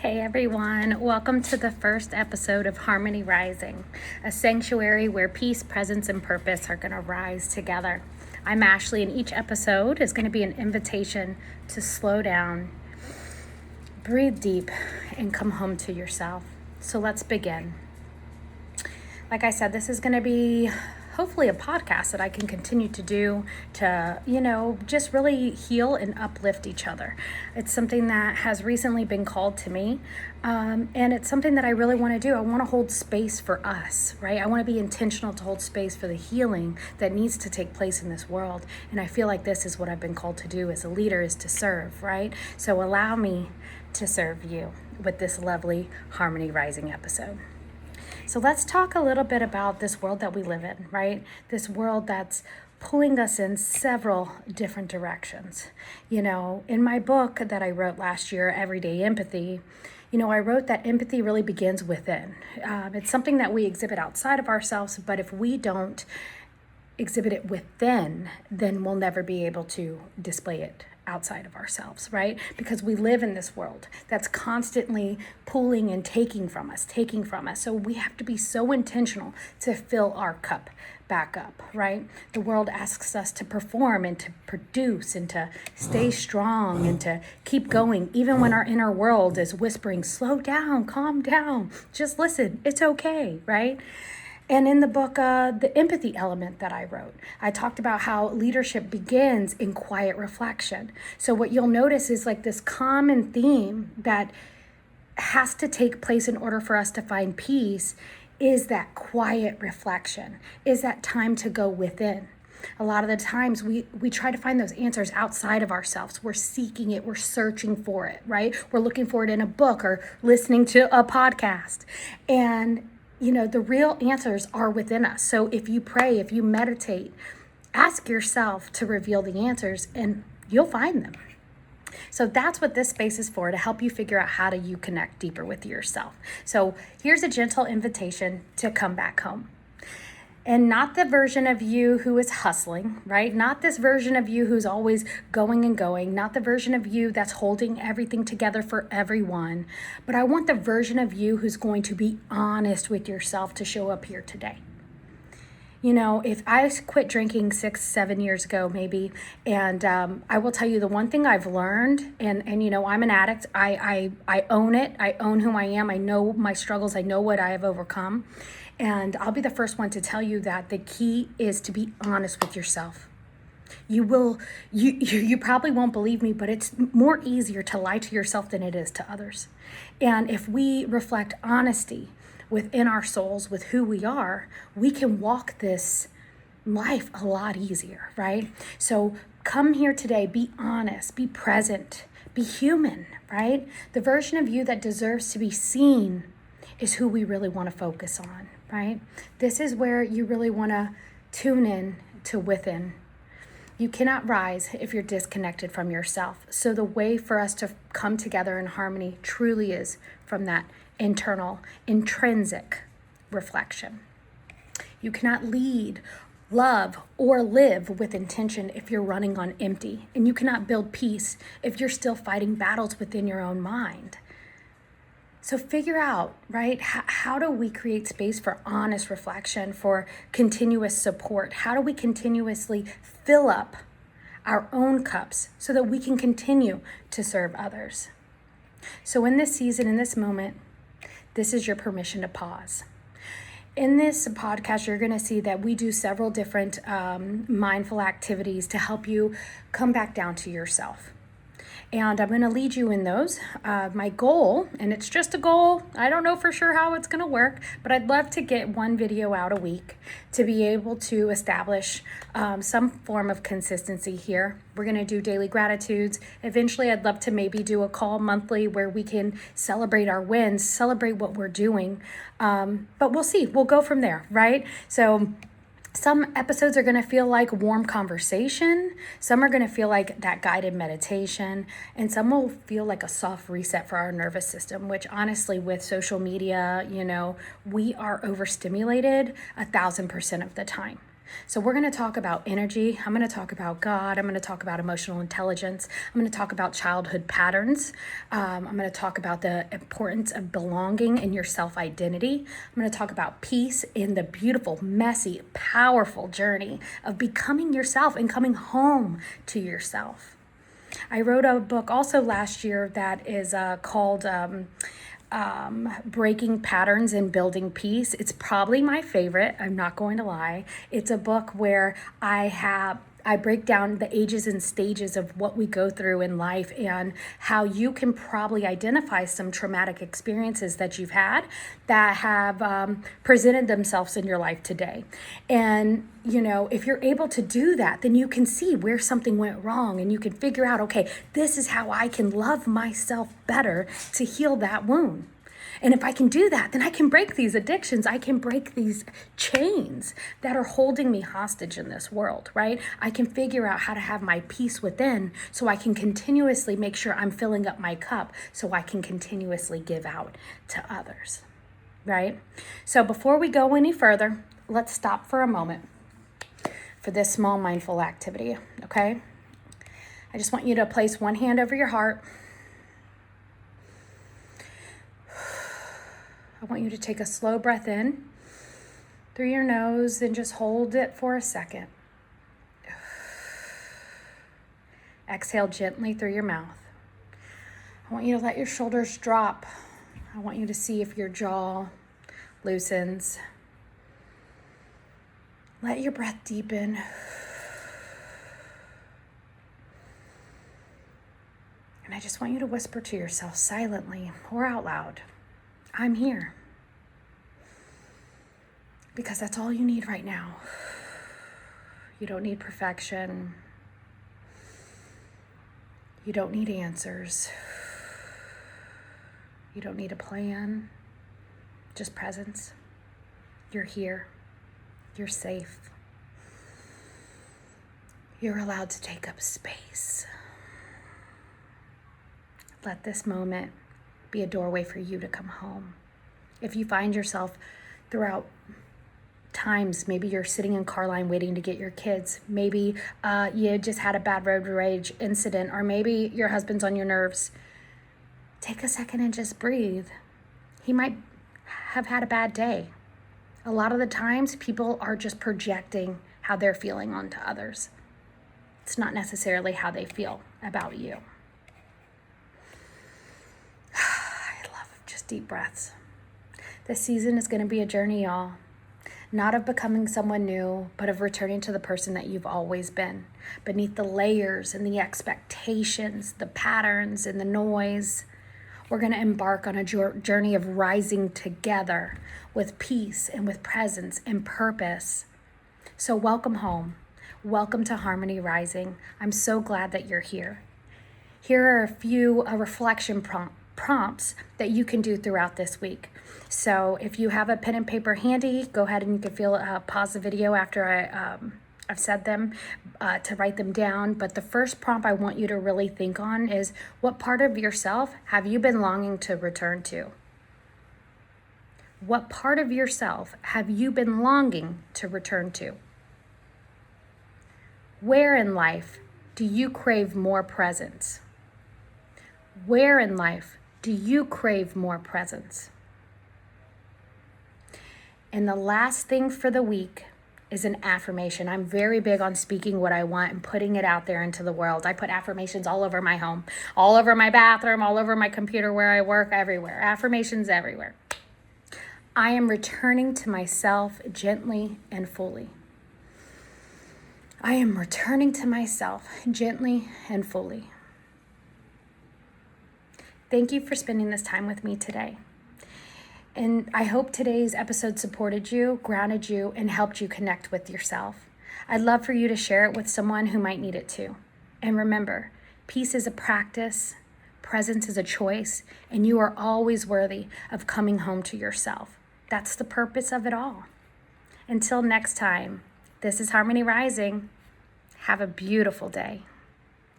Hey everyone, welcome to the first episode of Harmony Rising, a sanctuary where peace, presence, and purpose are going to rise together. I'm Ashley, and each episode is going to be an invitation to slow down, breathe deep, and come home to yourself. So let's begin. Like I said, this is going to be hopefully a podcast that I can continue to do to, just really heal and uplift each other. It's something that has recently been called to me, and it's something that I really want to do. I want to hold space for us, right? I want to be intentional to hold space for the healing that needs to take place in this world, and I feel like this is what I've been called to do as a leader, is to serve, right? So allow me to serve you with this lovely Harmony Rising episode. So let's talk a little bit about this world that we live in, right? This world that's pulling us in several different directions. In my book that I wrote last year, Everyday Empathy, I wrote that empathy really begins within. It's something that we exhibit outside of ourselves, but if we don't exhibit it within, then we'll never be able to display it outside of ourselves, right? Because we live in this world that's constantly pulling and taking from us. So we have to be so intentional to fill our cup back up, right? The world asks us to perform and to produce and to stay strong and to keep going, even when our inner world is whispering, slow down, calm down, just listen, it's okay, right? And in the book, the empathy element that I wrote, I talked about how leadership begins in quiet reflection. So what you'll notice is like this common theme that has to take place in order for us to find peace is that quiet reflection, is that time to go within. A lot of the times we try to find those answers outside of ourselves. We're seeking it, we're searching for it, right? We're looking for it in a book or listening to a podcast. And the real answers are within us. So if you pray, if you meditate, ask yourself to reveal the answers and you'll find them. So that's what this space is for, to help you figure out how do you connect deeper with yourself. So here's a gentle invitation to come back home. And not the version of you who is hustling, right? Not this version of you who's always going and going. Not the version of you that's holding everything together for everyone. But I want the version of you who's going to be honest with yourself to show up here today. If I quit drinking 6-7 years ago, maybe, and I will tell you the one thing I've learned, and I'm an addict. I own it. I own who I am. I know my struggles. I know what I have overcome. And I'll be the first one to tell you that the key is to be honest with yourself. You probably won't believe me, but it's more easier to lie to yourself than it is to others. And if we reflect honesty within our souls with who we are, we can walk this life a lot easier, right? So come here today, be honest, be present, be human, right? The version of you that deserves to be seen is who we really want to focus on, right? This is where you really want to tune in to within. You cannot rise if you're disconnected from yourself. So the way for us to come together in harmony truly is from that internal, intrinsic reflection. You cannot lead, love, or live with intention if you're running on empty. And you cannot build peace if you're still fighting battles within your own mind. So figure out, right, how do we create space for honest reflection, for continuous support? How do we continuously fill up our own cups so that we can continue to serve others? So in this season, in this moment, this is your permission to pause. In this podcast, you're going to see that we do several different mindful activities to help you come back down to yourself. And I'm going to lead you in those. My goal, and it's just a goal, I don't know for sure how it's going to work, but I'd love to get one video out a week to be able to establish some form of consistency here. We're going to do daily gratitudes. Eventually, I'd love to maybe do a call monthly where we can celebrate our wins, celebrate what we're doing. But we'll see. We'll go from there, right? So some episodes are going to feel like warm conversation. Some are going to feel like that guided meditation. And some will feel like a soft reset for our nervous system, which honestly, with social media, we are overstimulated 1,000% of the time. So we're going to talk about energy. I'm going to talk about God. I'm going to talk about emotional intelligence. I'm going to talk about childhood patterns. I'm going to talk about the importance of belonging in your self-identity. I'm going to talk about peace in the beautiful, messy, powerful journey of becoming yourself and coming home to yourself. I wrote a book also last year that is called Breaking Patterns and Building Peace. It's probably my favorite. I'm not going to lie. It's a book where I break down the ages and stages of what we go through in life and how you can probably identify some traumatic experiences that you've had that have presented themselves in your life today. And, if you're able to do that, then you can see where something went wrong and you can figure out, okay, this is how I can love myself better to heal that wound. And if I can do that, then I can break these addictions. I can break these chains that are holding me hostage in this world, right? I can figure out how to have my peace within so I can continuously make sure I'm filling up my cup so I can continuously give out to others, right? So before we go any further, let's stop for a moment for this small mindful activity, okay? I just want you to place one hand over your heart. I want you to take a slow breath in through your nose and just hold it for a second. Exhale gently through your mouth. I want you to let your shoulders drop. I want you to see if your jaw loosens. Let your breath deepen. And I just want you to whisper to yourself silently or out loud, I'm here. Because that's all you need right now. You don't need perfection. You don't need answers. You don't need a plan. Just presence. You're here. You're safe. You're allowed to take up space. Let this moment be a doorway for you to come home. If you find yourself throughout times, maybe you're sitting in car line waiting to get your kids, maybe you just had a bad road rage incident, or maybe your husband's on your nerves, take a second and just breathe. He might have had a bad day. A lot of the times people are just projecting how they're feeling onto others. It's not necessarily how they feel about you. Just deep breaths. This season is going to be a journey, y'all. Not of becoming someone new, but of returning to the person that you've always been. Beneath the layers and the expectations, the patterns and the noise, we're going to embark on a journey of rising together with peace and with presence and purpose. So welcome home. Welcome to Harmony Rising. I'm so glad that you're here. Here are a few reflection prompts that you can do throughout this week. So if you have a pen and paper handy, go ahead and you can pause the video after I've said them to write them down. But the first prompt I want you to really think on is, what part of yourself have you been longing to return to? What part of yourself have you been longing to return to? Where in life do you crave more presence? Where in life do you crave more presence? And the last thing for the week is an affirmation. I'm very big on speaking what I want and putting it out there into the world. I put affirmations all over my home, all over my bathroom, all over my computer where I work, everywhere. Affirmations everywhere. I am returning to myself gently and fully. I am returning to myself gently and fully. Thank you for spending this time with me today. And I hope today's episode supported you, grounded you, and helped you connect with yourself. I'd love for you to share it with someone who might need it too. And remember, peace is a practice, presence is a choice, and you are always worthy of coming home to yourself. That's the purpose of it all. Until next time, this is Harmony Rising. Have a beautiful day.